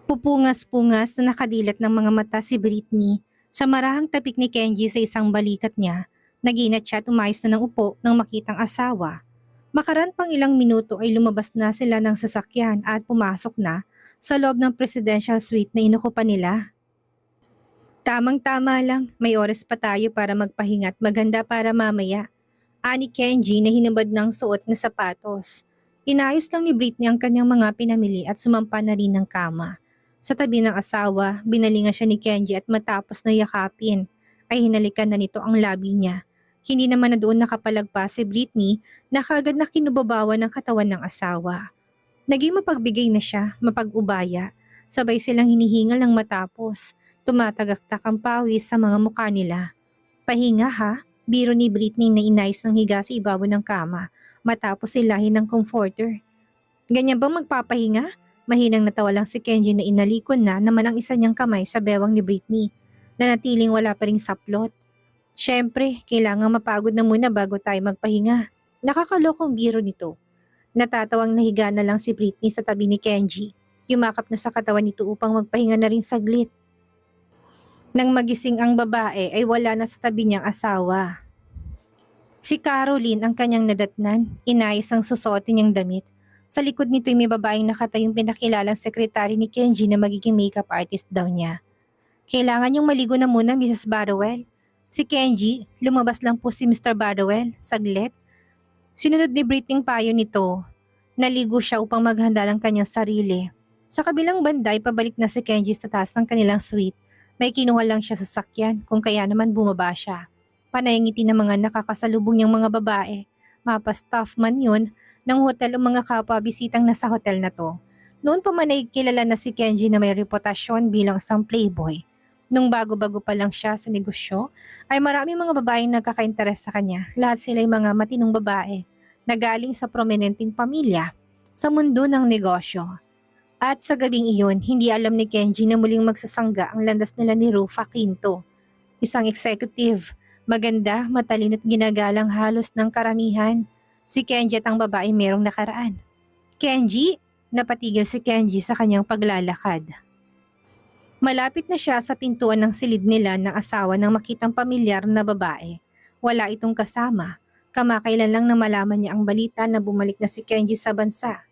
Pupungas-pungas na nakadilat ng mga mata si Britney sa marahang tapik ni Kenji sa isang balikat niya. Naginat siya at umayos na ng upo nang makitang asawa. Makaran pang ilang minuto ay lumabas na sila ng sasakyan at pumasok na sa loob ng presidential suite na inukupan nila. Tamang-tama lang, may oras pa tayo para magpahinga at maganda para mamaya. Ani Kenji na hinubad ng suot na sapatos. Inayos lang ni Britney ang kanyang mga pinamili at sumampa na rin ng kama. Sa tabi ng asawa, binalingan siya ni Kenji at matapos na yakapin, ay hinalikan na nito ang labi niya. Hindi naman na doon nakapalagpas si Britney na kaagad na kinubabawan ng katawan ng asawa. Naging mapagbigay na siya, mapag-ubaya. Sabay silang hinihingal ng matapos. Tumatagaktak ang pawis sa mga mukha nila. Pahinga ha? Biro ni Britney na inayos ng higa sa ibabaw ng kama matapos ilahin ng comforter. Ganyan bang magpapahinga? Mahinang natawa lang si Kenji na inalikon na naman ang isa niyang kamay sa bewang ni Britney na natiling wala pa ring saplot. Siyempre, kailangan mapagod na muna bago tayo magpahinga. Nakakalokong biro nito. Natatawang nahiga na lang si Britney sa tabi ni Kenji. Yumakap na sa katawan nito upang magpahinga na rin saglit. Nang magising ang babae ay wala na sa tabi niyang asawa. Si Caroline ang kanyang nadatnan, inayos ang susuotin niyang damit. Sa likod nito'y may babaeng nakatayong pinakilalang sekretary ni Kenji na magiging makeup artist daw niya. Kailangan niyong maligo na muna, Mrs. Barrowell. Si Kenji, lumabas lang po si Mr. Barrowell, saglit. Sinunod ni Britney payo nito. Naligo siya upang maghanda ng kanyang sarili. Sa kabilang banda ay pabalik na si Kenji sa taas ng kanilang suite. May kinuha lang siya sa sakyan kung kaya naman bumaba siya. Panay ang ngiti ng mga nakakasalubong niyang mga babae. Mapa-staff man yun ng hotel o mga kapwa-bisitang nasa hotel na to. Noon pa man ay kilala na si Kenji na may reputasyon bilang isang playboy. Nung bago-bago pa lang siya sa negosyo, ay maraming mga babaeng nagkaka-interes sa kanya. Lahat sila ay mga matinong babae na galing sa prominenteng pamilya sa mundo ng negosyo. At sa gabing iyon, hindi alam ni Kenji na muling magsasangga ang landas nila ni Rufa Quinto. Isang executive, maganda, matalino at ginagalang halos ng karamihan. Si Kenji at ang babae merong nakaraan. Kenji? Napatigil si Kenji sa kanyang paglalakad. Malapit na siya sa pintuan ng silid nila ng asawa nang makitang pamilyar na babae. Wala itong kasama. Kamakailan lang na malaman niya ang balita na bumalik na si Kenji sa bansa.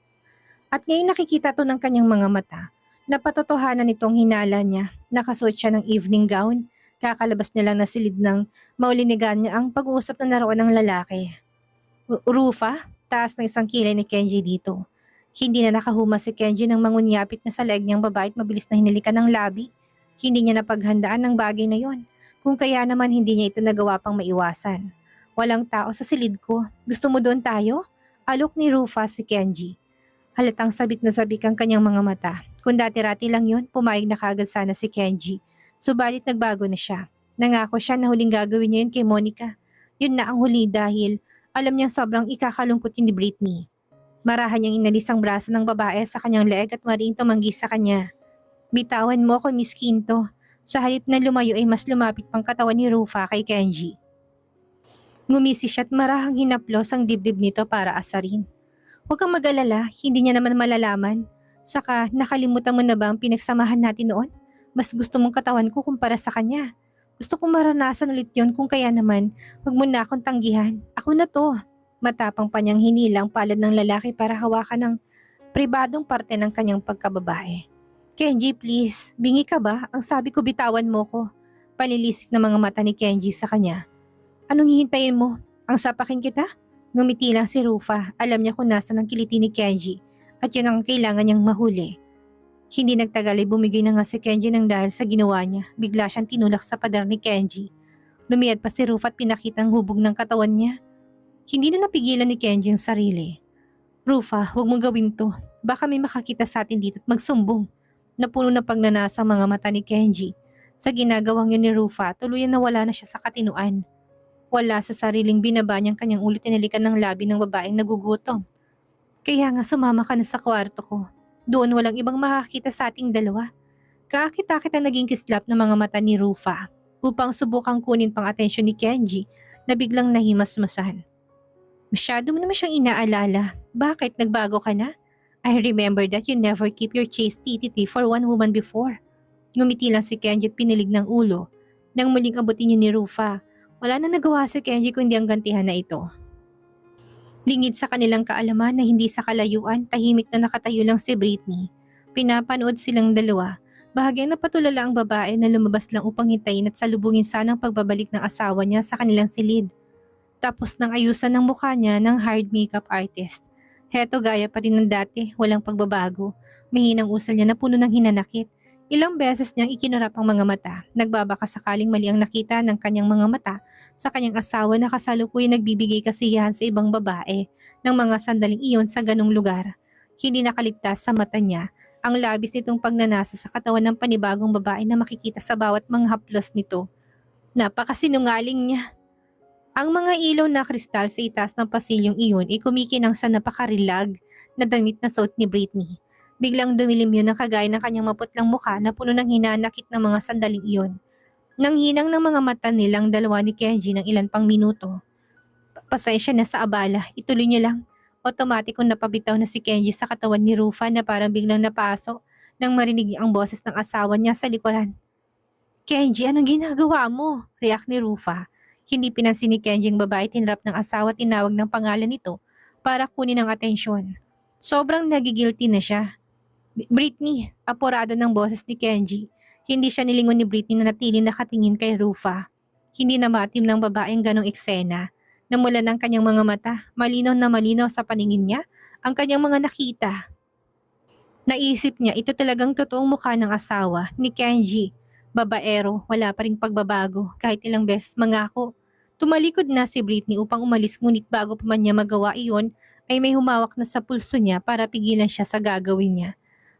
At ngayon nakikita to ng kanyang mga mata. Napatotohanan nitong hinala niya. Nakasuot siya ng evening gown. Kakalabas niya lang na silid ng maulinigan niya ang pag-uusap na naroon ng lalaki. Rufa, taas ng isang kilay ni Kenji dito. Hindi na nakahuma si Kenji nang mangunyapit na sa leeg niyang babae at mabilis na hinalikan ng labi. Hindi niya napaghandaan ng bagay na yon. Kung kaya naman hindi niya ito nagawa pang maiwasan. Walang tao sa silid ko. Gusto mo doon tayo? Alok ni Rufa si Kenji. Halatang sabik na sabik ang kanyang mga mata. Kung dati-rati lang yun, pumayag na kagad sana si Kenji. Subalit nagbago na siya. Nangako siya na huling gagawin niya yun kay Monica. Yun na ang huli dahil alam niyang sobrang ikakalungkot yun ni Britney. Marahan niyang inalis ang braso ng babae sa kanyang leeg at mariing tumanggi sa kanya. Bitawan mo ako, Miss Quinto. Sa halip na lumayo ay mas lumapit pang katawan ni Rufa kay Kenji. Ngumisi siya at marahang hinaplos ang dibdib nito para asarin. Huwag kang mag-alala, hindi niya naman malalaman. Saka nakalimutan mo na ba ang pinagsamahan natin noon? Mas gusto mong katawan ko kumpara sa kanya. Gusto kong maranasan ulit yun kung kaya naman, huwag mo na akong tanggihan. Ako na to. Matapang pa niyang hinilang palad ng lalaki para hawakan ng pribadong parte ng kanyang pagkababae. Kenji, please, bingi ka ba? Ang sabi ko bitawan mo ko. Palilisik na mga mata ni Kenji sa kanya. Anong hihintayin mo? Ang sapakin kita? Ngumiti lang si Rufa, alam niya kung nasa ng kiliti ni Kenji at yun ang kailangan niyang mahuli. Hindi nagtagal ay bumigay na nga si Kenji ng dahil sa ginawa niya. Bigla siyang tinulak sa pader ni Kenji. Lumiyad pa si Rufa at pinakita ang hubog ng katawan niya. Hindi na napigilan ni Kenji ang sarili. Rufa, huwag mong gawin to. Baka may makakita sa atin dito at magsumbong. Napuno ng pagnanasa ang mga mata ni Kenji. Sa ginagawang yun ni Rufa, tuluyan na wala na siya sa katinuan. Wala sa sariling binaba niyang kanyang ulit tinalikan ng labi ng babaeng nagugutom. Kaya nga sumama ka na sa kwarto ko. Doon walang ibang makakita sa ating dalawa. Kakita-kit ang naging kislap ng mga mata ni Rufa upang subukang kunin pang atensyon ni Kenji na biglang nahimasmasan. Masyado mo naman siyang inaalala. Bakit nagbago ka na? I remember that you never keep your chastity for one woman before. Ngumiti lang si Kenji at pinilig ng ulo. Nang muling abutin yun ni Rufa, wala na nagawa si Kenji kundi ang gantihan na ito. Lingid sa kanilang kaalaman na hindi sa kalayuan, tahimik na nakatayo lang si Britney. Pinapanood silang dalawa. Bahagyang napatulala ang babae na lumabas lang upang hintayin at salubungin sanang pagbabalik ng asawa niya sa kanilang silid. Tapos nang ayusan ng mukha niya ng hard makeup artist. Heto gaya pa rin ng dati, walang pagbabago. Mahinang usal niya na puno ng hinanakit. Ilang beses niyang ikinurap ang mga mata, nagbabaka sakaling mali ang nakita ng kanyang mga mata sa kanyang asawa na kasalukuyang nagbibigay kasiyahan sa ibang babae ng mga sandaling iyon sa ganong lugar. Hindi nakaligtas sa mata niya ang labis nitong pagnanasa sa katawan ng panibagong babae na makikita sa bawat mga haplos nito. Napakasinungaling niya. Ang mga ilaw na kristal sa itaas ng pasilyong iyon ay kumikinang sa napakarilag na damit na suot ni Britney. Biglang dumilim yun ng kagaya ng kanyang maputlang mukha na puno ng hinanakit ng mga sandaling iyon. Nang hinang ng mga mata nilang dalawa ni Kenji ng ilan pang minuto. Pasensya na sa abala, ituloy niyo lang. Otomatikong napabitaw na si Kenji sa katawan ni Rufa na parang biglang napaso nang marinig ang boses ng asawa niya sa likuran. Kenji, anong ginagawa mo? React ni Rufa. Hindi pinansin ni Kenji ang babae, tinrap ng asawa, tinawag ng pangalan nito para kunin ang atensyon. Sobrang nagigilty na siya. Britney, apurado ng boses ni Kenji. Hindi siya nilingon ni Britney na natili nakatingin kay Rufa. Hindi na matim ng babaeng ganong eksena. Namula ng kanyang mga mata, malinaw na malinaw sa paningin niya ang kanyang mga nakita. Naisip niya ito talagang totoong mukha ng asawa ni Kenji. Babaero, wala pa ring pagbabago kahit ilang beses mangako. Tumalikod na si Britney upang umalis ngunit bago pa man niya magawa iyon ay may humawak na sa pulso niya para pigilan siya sa gagawin niya.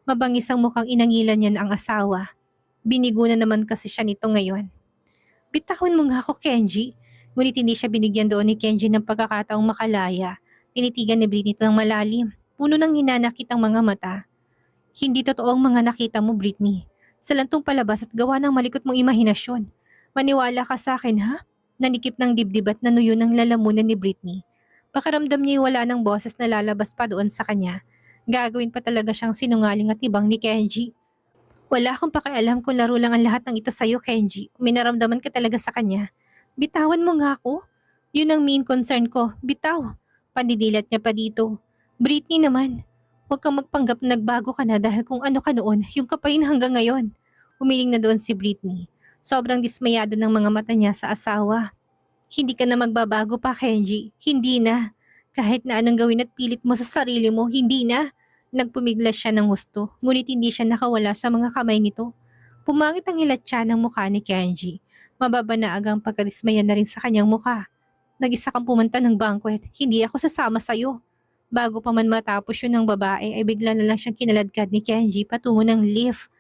Mabangis ang mukhang inangilan niya ang asawa. Binigo na naman kasi siya nito ngayon. Bitahon mo nga ako, Kenji. Ngunit hindi siya binigyan doon ni Kenji ng pagkakataong makalaya. Tinitigan ni Britney ito ng malalim. Puno ng hinanakit ang mga mata. Hindi totoo ang mga nakita mo, Britney. Sa lantong palabas at gawa ng malikot mong imahinasyon. Maniwala ka sa akin, ha? Nanikip ng dibdib at nanuyo ng lalamunan ni Britney. Pakiramdam niya wala ng boses na lalabas pa doon sa kanya. Gagawin pa talaga siyang sinungaling at ibang ni Kenji. Wala akong pakialam kung laro lang ang lahat ng ito sa'yo, Kenji. Minaramdaman ka talaga sa kanya. Bitawan mo nga ako. Yun ang main concern ko. Bitaw. Pandidilat niya pa dito. Britney naman. Huwag kang magpanggap na nagbago ka na dahil kung ano ka noon, yung ka pa rin hanggang ngayon. Umiling na doon si Britney. Sobrang dismayado ng mga mata niya sa asawa. Hindi ka na magbabago pa, Kenji. Hindi na. Kahit na anong gawin at pilit mo sa sarili mo, hindi na. Nagpumiglas siya ng gusto, ngunit hindi siya nakawala sa mga kamay nito. Pumangit ang hilatsa ng mukha ni Kenji. Mababa na agang pagkadismaya na rin sa kanyang mukha. Nag-isa kang pumunta ng banquet, hindi ako sasama sa'yo. Bago pa man matapos yun ng babae ay bigla na lang siyang kinaladkad ni Kenji patungo ng lift.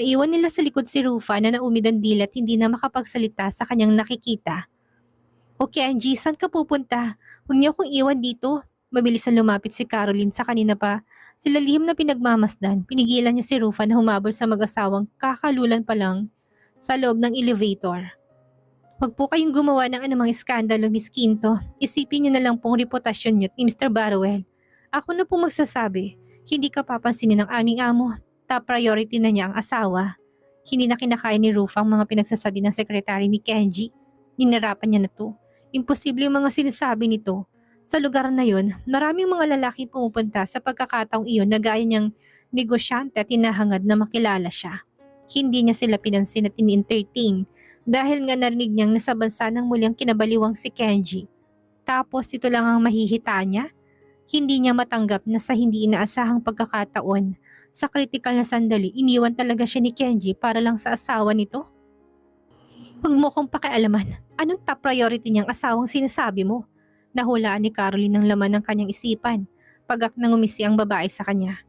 Naiwan nila sa likod si Rufa na naumid ang dilat hindi na makapagsalita sa kanyang nakikita. O Kenji, saan ka pupunta? Huwag niyo akong iwan dito. Mabilis na lumapit si Caroline sa kanina pa. Sila lihim na pinagmamasdan, pinigilan niya si Rufa na humabol sa mag-asawang kakalulan pa lang sa loob ng elevator. Huwag po kayong gumawa ng anumang iskandalo, Miss Quinto. Isipin niyo na lang pong reputasyon niyo at ni Mr. Barrowell. Ako na pong magsasabi, hindi ka papansinin ng aming amo. Top priority na niya ang asawa. Hindi na kinakaya ni Rufa ang mga pinagsasabi ng sekretary ni Kenji. Ninarapan niya na to. Imposible yung mga sinasabi nito. Sa lugar na yun, maraming mga lalaki pumupunta sa pagkakataong iyon na gaya niyang negosyante at hinahangad na makilala siya. Hindi niya sila pinansin at ini-entertain dahil nga narinig niyang nasa bansa ng mulyang kinabaliwang si Kenji. Tapos ito lang ang mahihita niya. Hindi niya matanggap na sa hindi inaasahang pagkakataon, sa kritikal na sandali, iniwan talaga siya ni Kenji para lang sa asawa nito. Huwag mo kong pakialaman. Anong top priority niyang asawang sinasabi mo? Nahulaan ni Caroline ang laman ng kanyang isipan, pagak nang umisi ang babae sa kanya.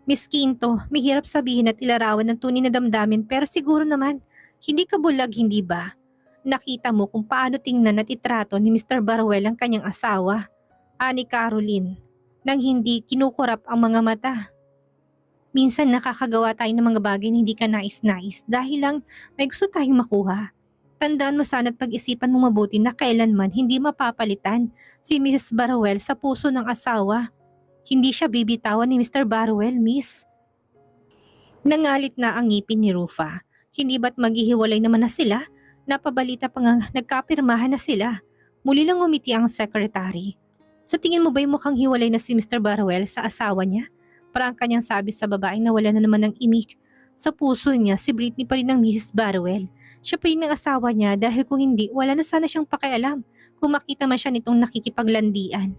Miss Quinto, mahirap sabihin at ilarawan ng tunay na damdamin pero siguro naman, hindi ka bulag, hindi ba? Nakita mo kung paano tingnan at itrato ni Mr. Barwell ang kanyang asawa. Ani Caroline, nang hindi kinukurap ang mga mata. Minsan nakakagawa tayo ng mga bagay na hindi ka nais-nais dahil lang may gusto tayong makuha. Tandaan mo sana at pag-isipan mo mabuti na kailanman hindi mapapalitan si Mrs. Barrowell sa puso ng asawa. Hindi siya bibitawan ni Mr. Barwell, miss. Nangalit na ang ngipin ni Rufa. Hindi ba't maghihiwalay naman na sila? Napabalita pa nga nagkapirmahan na sila. Muli lang umiti ang secretary. Sa tingin mo ba'y mukhang hiwalay na si Mr. Barwell sa asawa niya? Parang kanyang sabi sa babaeng nawala na naman ng imik. Sa puso niya, si Britney pa rin ang Mrs. Barwell. Siya pa rin ang asawa niya dahil kung hindi, wala na sana siyang pakialam kung makita man siya nitong nakikipaglandian.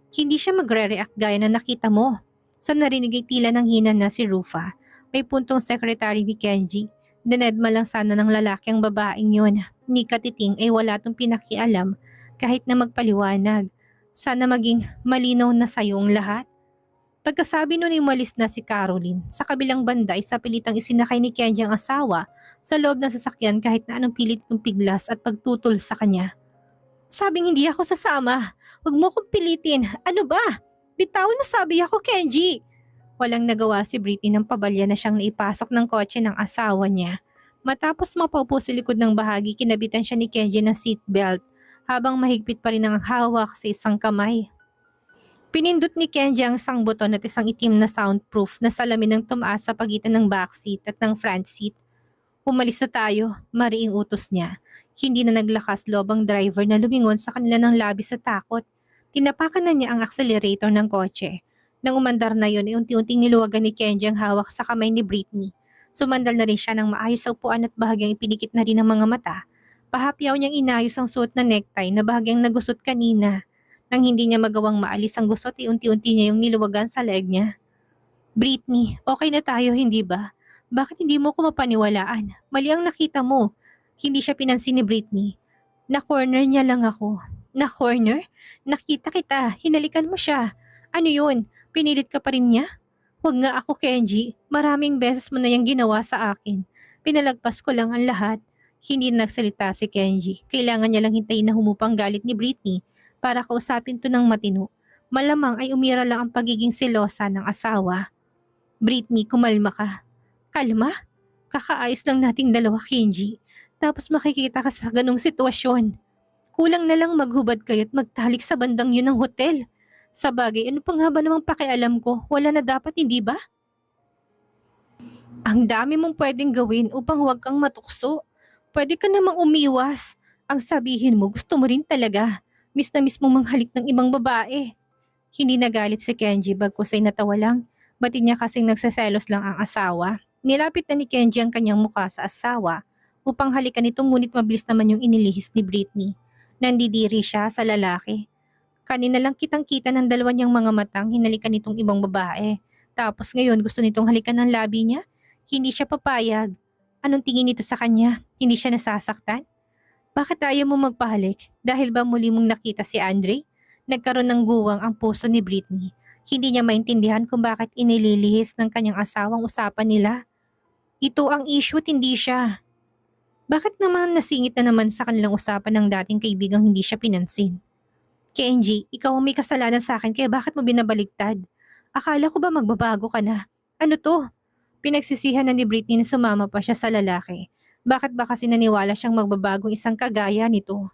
Hindi siya magre-react gaya na nakita mo. Sa narinig ay tila ng hina na si Rufa. May puntong secretary ni Kenji. Dinedma lang sana ng lalaki ang babaeng yun. Ni Katiting ay wala tong pinakialam kahit na magpaliwanag. Sana maging malinaw na sa'yo ang lahat. Pagkasabi nun ay umalis na si Caroline. Sa kabilang banda ay sa pilitang isinakay ni Kenji ang asawa sa loob ng sasakyan kahit na anong pilit itong piglas at pagtutol sa kanya. Sabing hindi ako sasama. Huwag mo kong pilitin. Ano ba? Bitawan mo sabi ako, Kenji. Walang nagawa si Britney ng pabalya na siyang naipasok ng kotse ng asawa niya. Matapos mapaupo sa likod ng bahagi, kinabitan siya ni Kenji ng seatbelt habang mahigpit pa rin ang hawak sa isang kamay. Pinindot ni Kenji ang isang buton at isang itim na soundproof na salamin ng tumaas sa pagitan ng backseat at ng front seat. Umalis na tayo, mariing utos niya. Hindi na naglakas loob ang driver na lumingon sa kanila ng labis sa takot. Tinapakan na niya ang accelerator ng kotse. Nang umandar na yun ay unti-unting niluwagan ni Kenji ang hawak sa kamay ni Britney. Sumandal na rin siya ng maayos sa upuan at bahagyang ipinikit na rin ang mga mata. Pahapyaw niyang inayos ang suot na necktie na bahagyang nagusot kanina. Nang hindi niya magawang maalis ang gusot ay unti-unti niya yung niluwagan sa leg niya. Britney, okay na tayo hindi ba? Bakit hindi mo ko mapaniwalaan? Mali ang nakita mo. Hindi siya pinansin ni Britney. Na-corner niya lang ako. Na-corner? Nakita kita, hinalikan mo siya. Ano yun? Pinilit ka pa rin niya? Huwag nga ako, Kenji. Maraming beses mo na yung ginawa sa akin. Pinalagpas ko lang ang lahat. Hindi nagsalita si Kenji. Kailangan niya lang hintayin na humupang galit ni Britney para kausapin to ng matino. Malamang ay umira lang ang pagiging selosa ng asawa. Britney, kumalma ka. Kalma? Kakaayos lang nating dalawa, Kenji. Tapos makikita ka sa ganong sitwasyon. Kulang na lang maghubad kayo at magtalik sa bandang yun ng hotel. Sa bagay, ano pa nga ba namang pakialam ko? Wala na dapat, hindi ba? Ang dami mong pwedeng gawin upang huwag kang matukso. Pwede ka namang umiwas. Ang sabihin mo, gusto mo rin talaga. Miss na miss mong manghalik ng ibang babae. Hindi nagalit si Kenji bagkus ay natawa lang. Batid niya kasing nagseselos lang ang asawa. Nilapit na ni Kenji ang kanyang mukha sa asawa upang halikan nito ngunit mabilis naman yung inilihis ni Britney. Nandidiri siya sa lalaki. Kanina lang kitang-kita ng dalawa niyang mga matang hinalikan nitong ibang babae. Tapos ngayon gusto nitong halikan ng labi niya? Hindi siya papayag. Anong tingin nito sa kanya? Hindi siya nasasaktan? Bakit ayaw mo magpahalik? Dahil ba muli mong nakita si Andre? Nagkaroon ng guwang ang puso ni Britney. Hindi niya maintindihan kung bakit inililihis ng kanyang asawang usapan nila. Ito ang issue at hindi siya. Bakit naman nasingit na naman sa kanilang usapan ng dating kaibigang hindi siya pinansin? Kenji, ikaw ang may kasalanan sa akin kaya bakit mo binabaligtad? Akala ko ba magbabago ka na? Ano to? Pinagsisihan na ni Britney na sumama pa siya sa lalaki. Bakit ba kasi naniwala siyang magbabagong isang kagaya nito?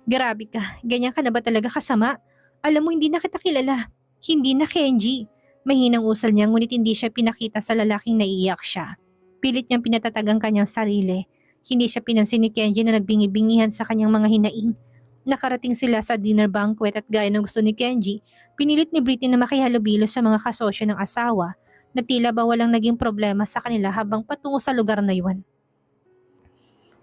Grabe ka, ganyan ka na ba talaga kasama? Alam mo hindi na kita kilala. Hindi na Kenji. Mahinang usal niya ngunit hindi siya pinakita sa lalaking naiiyak siya. Pilit niyang pinatatag ang kanyang sarili. Hindi siya pinansin ni Kenji na nagbingi-bingihan sa kanyang mga hinaing. Nakarating sila sa dinner banquet at gaya ng gusto ni Kenji, pinilit ni Britney na makihalubilo sa mga kasosyo ng asawa na tila ba walang naging problema sa kanila habang patungo sa lugar na yun.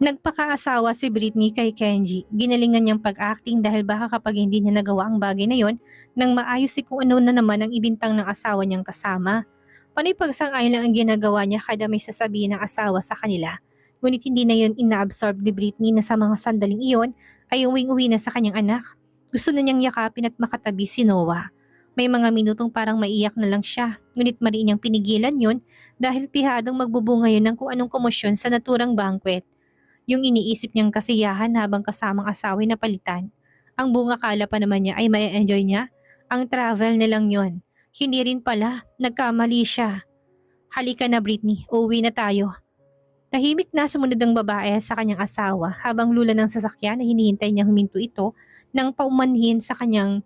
Nagpakaasawa si Britney kay Kenji. Ginalingan niyang pag-acting dahil baka kapag hindi niya nagawa ang bagay na yon, nang maayos si kung ano na naman ang ibintang ng asawa niyang kasama. Panay pagsang-ayon lang ang ginagawa niya kada may sasabihin ng asawa sa kanila. Ngunit hindi na yun inaabsorb ni Britney na sa mga sandaling iyon ay uwing-uwi na sa kanyang anak. Gusto na niyang yakapin at makatabi si Noah. May mga minutong parang maiyak na lang siya, ngunit mariin niyang pinigilan yun dahil pihadong magbubunga yun ng kung anong komosyon sa naturang banquet. Yung iniisip niyang kasiyahan habang kasamang asaway na palitan. Ang bunga kala pa naman niya ay ma-enjoy niya. Ang travel nilang yon. Hindi rin pala, nagkamali siya. Halika na Britney, uuwi na tayo. Tahimik na sumunod ang babae sa kanyang asawa habang lula ng sasakyan na hinihintay niyang huminto ito nang paumanhin sa kanyang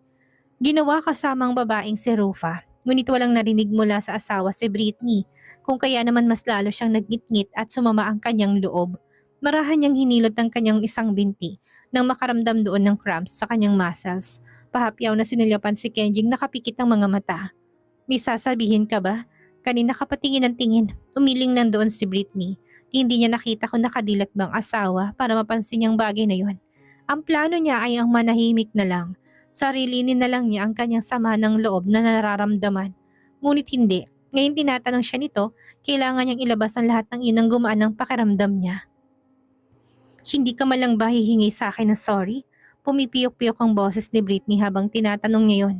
Ginawa kasama ang babaeng si Rufa, ngunit walang narinig mula sa asawa si Britney, kung kaya naman mas lalo siyang nagngit-ngit at sumama ang kanyang loob. Marahan niyang hinilot ang kanyang isang binti nang makaramdam doon ng cramps sa kanyang muscles. Pahapyaw na sinulyapan si Kenjing nakapikit ng mga mata. May sasabihin ka ba? Kanina ka patingin ng tingin, umiling nandoon si Britney. Hindi niya nakita kung nakadilat bang asawa para mapansin niyang bagay na yon. Ang plano niya ay ang manahimik na lang. Sarilinin na lang niya ang kanyang sama ng loob na nararamdaman. Ngunit hindi. Ngayon tinatanong siya nito, kailangan niyang ilabas ang lahat ng inang gumaan ng pakiramdam niya. Hindi ka malang ba hihingi sa akin ng sorry? Pumipiyok-piyok ang boses ni Britney habang tinatanong niya yon.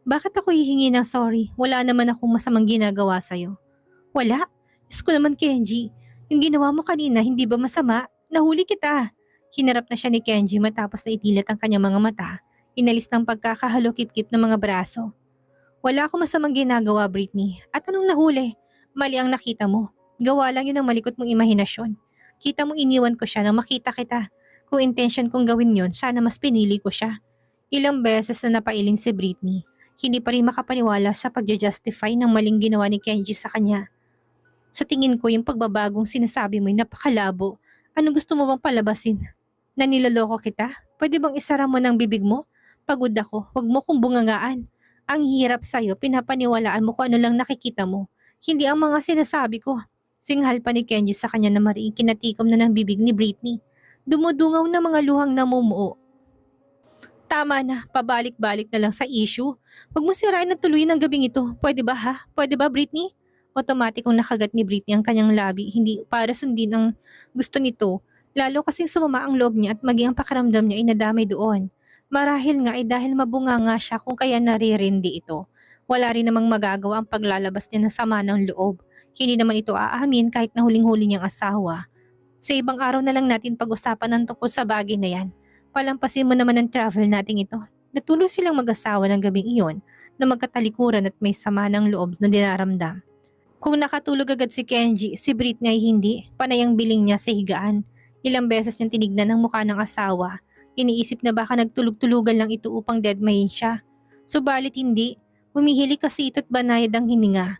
Bakit ako hihingi ng sorry? Wala naman akong masamang ginagawa sa'yo. Wala? Diyos ko naman, Kenji. Yung ginawa mo kanina, hindi ba masama? Nahuli kita. Hinarap na siya ni Kenji matapos na itilat ang kanyang mga mata. Inalis ng pagkakahalo-kip-kip ng mga braso. Wala akong masamang ginagawa, Britney. At anong nahuli? Mali ang nakita mo. Gawa lang yun ng malikot mong imahinasyon. Kita mong iniwan ko siya nang makita kita. Kung intention kong gawin yun, sana mas pinili ko siya. Ilang beses na napailing si Britney. Hindi pa rin makapaniwala sa pagja-justify ng maling ginawa ni Kenji sa kanya. Sa tingin ko yung pagbabagong sinasabi mo ay napakalabo. Ano gusto mo bang palabasin? Na niloloko kita? Pwede bang isara mo ng bibig mo? Pagod ako, wag mo kong bungangaan. Ang hirap sa'yo, pinapaniwalaan mo kung ano lang nakikita mo. Hindi ang mga sinasabi ko. Singhal pa ni Kenji sa kanya na mariing kinatikom na ng bibig ni Britney. Dumudungaw na mga luhang namumuo. Tama na, pabalik-balik na lang sa issue. Huwag mo sirain na tuluyan ng gabing ito. Pwede ba ha? Pwede ba, Britney? Automatikong nakagat ni Britney ang kanyang labi, hindi para sundin ang gusto nito. Lalo kasing sumama ang loob niya at maging ang pakiramdam niya ay nadamay doon. Marahil nga ay dahil mabunganga siya kung kaya naririndi ito. Wala rin namang magagawa ang paglalabas niya ng sama ng loob. Hindi naman ito aamin kahit na huling-huli niyang asawa. Sa ibang araw na lang natin pag-usapan ng tungkol sa bagay na yan. Palampasin mo naman ang travel nating ito. Natulog silang mag-asawa ng gabing iyon na magkatalikuran at may sama ng loob na dinaramdam. Kung nakatulog agad si Kenji, si Britney ay hindi. Panay ang biling niya sa higaan. Ilang beses niyang tinignan ang mukha ng asawa. Iniisip na baka nagtulog-tulugan lang ito upang deadmayin siya. Subalit hindi. Humihili kasi ito't banayad ang hininga.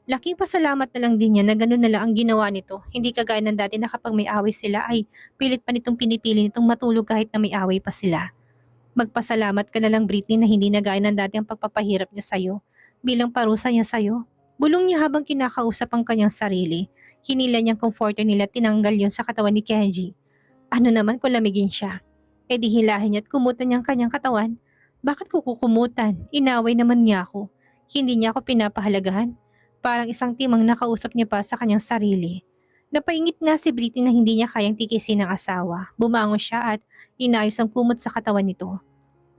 Laking pasalamat na lang din niya na gano'n na lang ang ginawa nito. Hindi kagaya ng dati na kapag may away sila ay pilit pa nitong pinipili nitong matulog kahit na may away pa sila. Magpasalamat ka na lang, Britney, na hindi na gaya ng dati ang pagpapahirap niya sa'yo. Bilang parusa niya sa'yo. Bulong niya habang kinakausap ang kanyang sarili. Hinila niyang comforter nila at tinanggal yon sa katawan ni Kenji. Ano naman kung lamigin siya? E di hilahin niya at kumutan niya ang kanyang katawan. Bakit ko kukumutan? Inaway naman niya ako. Hindi niya ako pinapahalagahan. Parang isang timang nakausap niya pa sa kanyang sarili. Napaingit nga si Britney na hindi niya kayang tikisin ng asawa. Bumangon siya at inayos ang kumot sa katawan nito.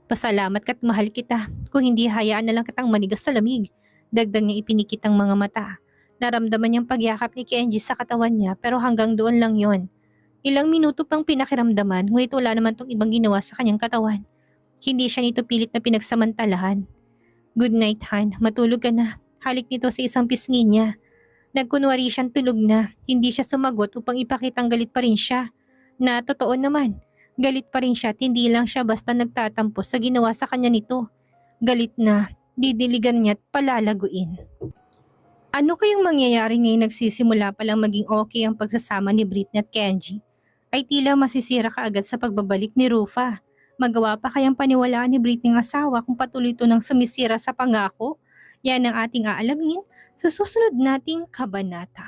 Pasalamat ka't mahal kita. Kung hindi, hayaan na lang kitang manigas sa lamig. Dagdag niya ipinikit ang mga mata. Naramdaman niyang pagyakap ni Kenji sa katawan niya pero hanggang doon lang yon. Ilang minuto pang pinakiramdaman ngunit wala naman tong ibang ginawa sa kanyang katawan. Hindi siya nito pilit na pinagsamantalahan. Good night, Han. Matulog ka na. Halik nito sa isang pisngi niya. Nagkunwari siyang tulog na. Hindi siya sumagot upang ipakitang galit pa rin siya. Na totoo naman. Galit pa rin siya at hindi lang siya basta nagtatampo sa ginawa sa kanya nito. Galit na, didiligan niya at palalaguin. Ano kayang mangyayari ngayong nagsisimula palang maging okay ang pagsasama ni Britney at Kenji? Ay tila masisira kaagad sa pagbabalik ni Rufa. Magawa pa kayang paniwalaan ni Britney ang asawa kung patuloy ito nang sumisira sa pangako? Yan ang ating aalamin sa susunod nating kabanata.